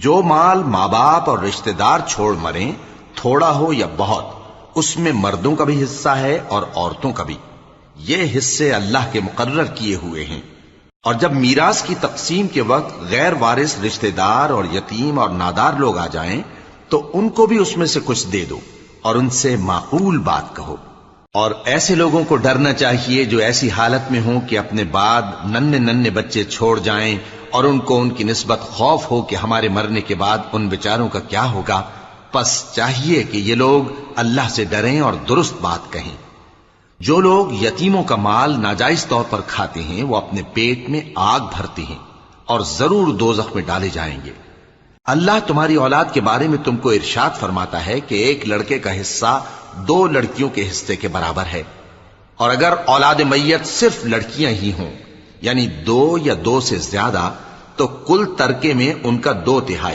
جو مال ماں باپ اور رشتہ دار چھوڑ مریں، تھوڑا ہو یا بہت، اس میں مردوں کا بھی حصہ ہے اور عورتوں کا بھی۔ یہ حصے اللہ کے مقرر کیے ہوئے ہیں۔ اور جب میراث کی تقسیم کے وقت غیر وارث رشتہ دار اور یتیم اور نادار لوگ آ جائیں تو ان کو بھی اس میں سے کچھ دے دو اور ان سے معقول بات کہو۔ اور ایسے لوگوں کو ڈرنا چاہیے جو ایسی حالت میں ہوں کہ اپنے بعد ننھے ننھے بچے چھوڑ جائیں اور ان کو ان کی نسبت خوف ہو کہ ہمارے مرنے کے بعد ان بیچاروں کا کیا ہوگا۔ پس چاہیے کہ یہ لوگ اللہ سے ڈریں اور درست بات کہیں۔ جو لوگ یتیموں کا مال ناجائز طور پر کھاتے ہیں وہ اپنے پیٹ میں آگ بھرتے ہیں اور ضرور دوزخ میں ڈالے جائیں گے۔ اللہ تمہاری اولاد کے بارے میں تم کو ارشاد فرماتا ہے کہ ایک لڑکے کا حصہ 2 لڑکیوں کے حصے کے برابر ہے، اور اگر اولاد میت صرف لڑکیاں ہی ہوں، یعنی 2 یا 2 سے زیادہ، تو کل ترکے میں ان کا 2/3